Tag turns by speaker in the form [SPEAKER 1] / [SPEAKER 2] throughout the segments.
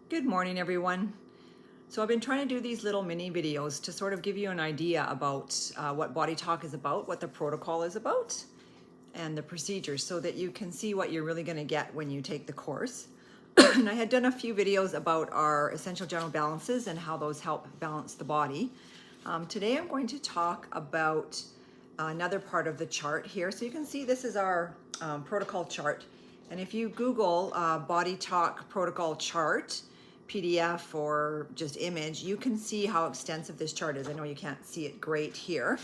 [SPEAKER 1] Good morning, everyone. So I've been trying to do these little mini videos to sort of give you an idea about what BodyTalk is about, what the protocol is about, and the procedures so that you can see what you're really going to get when you take the course. And I had done a few videos about our essential general balances and how those help balance the body. Today I'm going to talk about another part of the chart here. So you can see this is our protocol chart. And if you Google BodyTalk protocol chart, PDF or just image, you can see how extensive this chart is. I know you can't see it great here,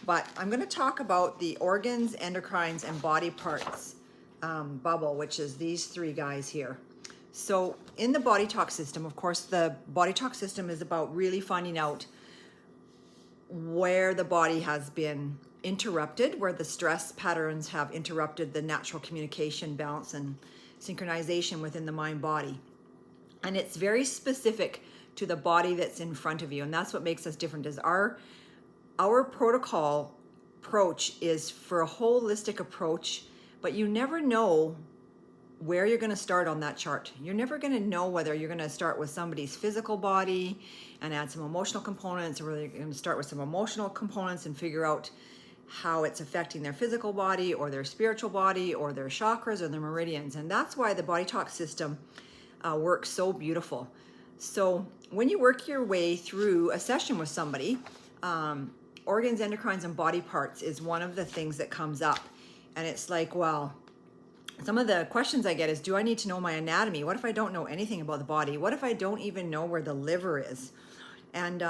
[SPEAKER 1] but I'm going to talk about the organs, endocrines, and body parts bubble, which is these three guys here. So in the BodyTalk system, of course, the BodyTalk system is about really finding out where the body has been interrupted, where the stress patterns have interrupted the natural communication, balance, and synchronization within the mind-body. And it's very specific to the body that's in front of you. And that's what makes us different is our protocol approach is for a holistic approach, but you never know where you're going to start on that chart. You're never going to know whether you're going to start with somebody's physical body and add some emotional components, or whether you're going to start with some emotional components and figure out how it's affecting their physical body or their spiritual body or their chakras or their meridians. And that's why the BodyTalk system works so beautiful. So when you work your way through a session with somebody, organs, endocrines, and body parts is one of the things that comes up. And it's like, well, some of the questions I get is, do I need to know my anatomy? What if I don't know anything about the body? What if I don't even know where the liver is? And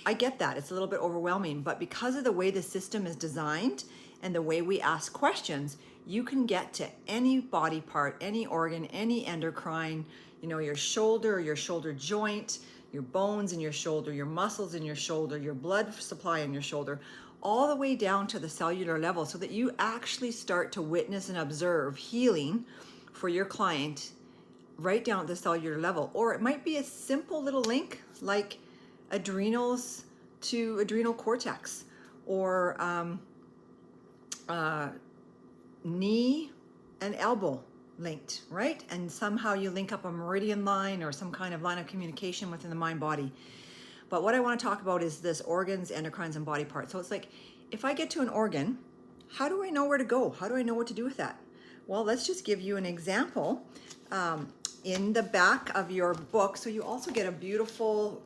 [SPEAKER 1] I get that. It's a little bit overwhelming. But because of the way the system is designed and the way we ask questions, you can get to any body part, any organ, any endocrine, your shoulder joint, your bones in your shoulder, your muscles in your shoulder, your blood supply in your shoulder, all the way down to the cellular level, so that you actually start to witness and observe healing for your client right down at the cellular level. Or it might be a simple little link like adrenals to adrenal cortex, or knee and elbow linked, right? And somehow you link up a meridian line or some kind of line of communication within the mind body. But what I want to talk about is this organs, endocrines, and body parts. So it's like, if I get to an organ, how do I know where to go? How do I know what to do with that? Well, let's just give you an example. In the back of your book, so you also get a beautiful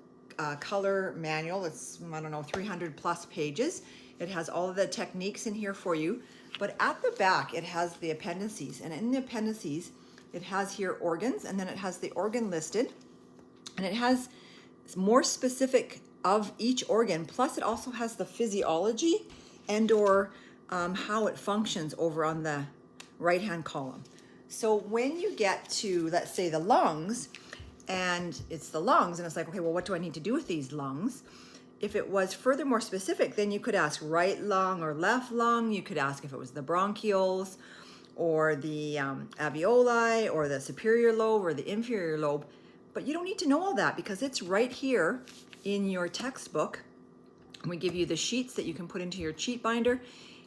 [SPEAKER 1] color manual. It's, 300 plus pages. It has all of the techniques in here for you. But at the back, it has the appendices. And in the appendices, it has here organs, and then it has the organ listed. And it has more specific of each organ. Plus, it also has the physiology and or how it functions over on the right-hand column. So when you get to, let's say, the lungs, and it's the lungs, and it's like, okay, well, what do I need to do with these lungs? If it was further more specific, then you could ask right lung or left lung. You could ask if it was the bronchioles or the alveoli or the superior lobe or the inferior lobe. But you don't need to know all that because it's right here in your textbook. We give you the sheets that you can put into your cheat binder.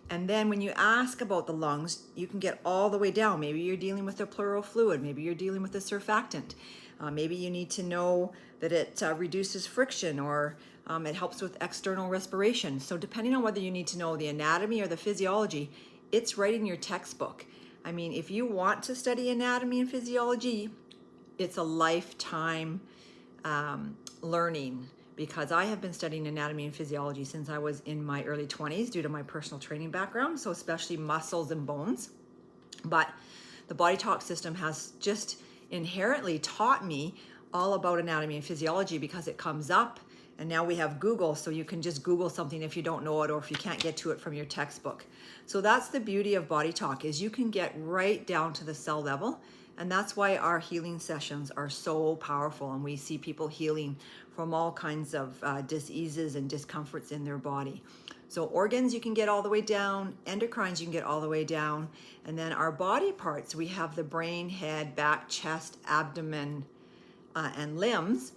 [SPEAKER 1] And then when you ask about the lungs, you can get all the way down. Maybe you're dealing with the pleural fluid. Maybe you're dealing with the surfactant. Maybe you need to know that it reduces friction, or it helps with external respiration. So depending on whether you need to know the anatomy or the physiology, it's right in your textbook. I mean, if you want to study anatomy and physiology, it's a lifetime learning, because I have been studying anatomy and physiology since I was in my early 20s due to my personal training background, so especially muscles and bones. But the BodyTalk system has just inherently taught me all about anatomy and physiology because it comes up. And now we have Google, so you can just Google something if you don't know it or if you can't get to it from your textbook. So that's the beauty of BodyTalk, is you can get right down to the cell level. And that's why our healing sessions are so powerful. And we see people healing from all kinds of diseases and discomforts in their body. So organs, you can get all the way down. Endocrines, you can get all the way down. And then our body parts, we have the brain, head, back, chest, abdomen, and limbs.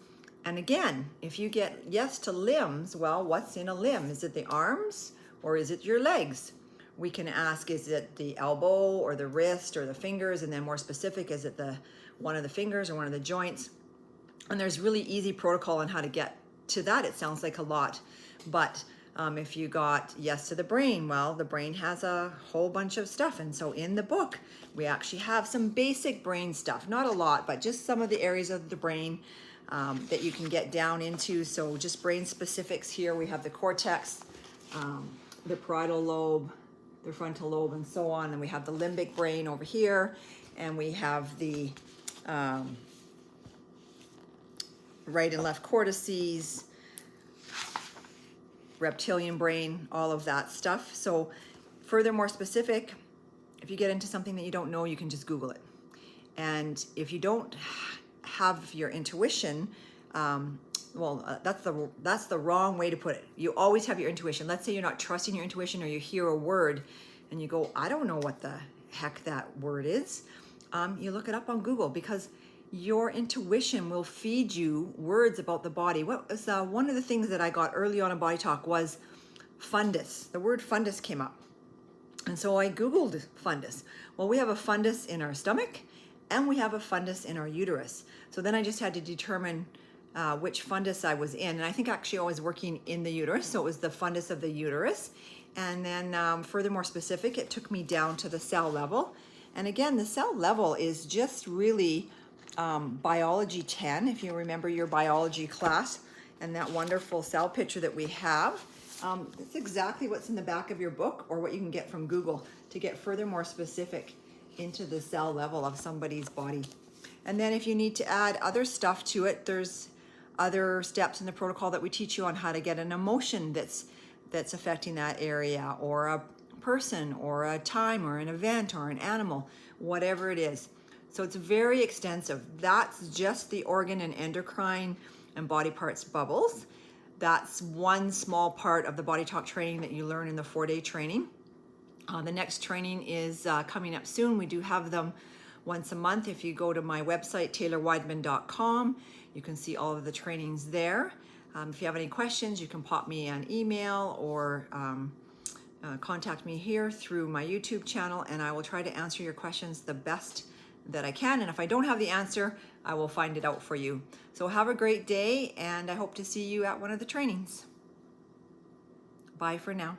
[SPEAKER 1] And again, if you get yes to limbs, well, what's in a limb? Is it the arms or is it your legs? We can ask, is it the elbow or the wrist or the fingers? And then more specific, is it one of the fingers or one of the joints? And there's really easy protocol on how to get to that. It sounds like a lot, but if you got yes to the brain, well, the brain has a whole bunch of stuff. And so in the book, we actually have some basic brain stuff, not a lot, but just some of the areas of the brain that you can get down into. So just brain specifics here. We have the cortex, the parietal lobe, the frontal lobe, and so on. And we have the limbic brain over here, and we have the right and left cortices, reptilian brain, all of that stuff. So further, more specific, if you get into something that you don't know, you can just Google it. And if you don't have your intuition, that's the wrong way to put it. You always have your intuition. Let's say you're not trusting your intuition, or you hear a word and you go, I don't know what the heck that word is. You look it up on Google, because your intuition will feed you words about the body. What was one of the things that I got early on in Body Talk was fundus. The word fundus came up. And so I Googled fundus. Well, we have a fundus in our stomach, and we have a fundus in our uterus. So then I just had to determine which fundus I was in. And I think actually I was working in the uterus, so it was the fundus of the uterus. And then furthermore specific, it took me down to the cell level. And again, the cell level is just really biology 10, if you remember your biology class, and that wonderful cell picture that we have. It's exactly what's in the back of your book, or what you can get from Google to get further more specific into the cell level of somebody's body. And then if you need to add other stuff to it, there's other steps in the protocol that we teach you on how to get an emotion that's affecting that area, or a person, or a time, or an event, or an animal, whatever it is. So it's very extensive. That's just the organ and endocrine and body parts bubbles. That's one small part of the Body Talk training that you learn in the 4-day training. The next training is coming up soon. We do have them once a month. If you go to my website, taylorwideman.com, you can see all of the trainings there. If you have any questions, you can pop me an email, or contact me here through my YouTube channel, and I will try to answer your questions the best that I can. And if I don't have the answer, I will find it out for you. So have a great day, and I hope to see you at one of the trainings. Bye for now.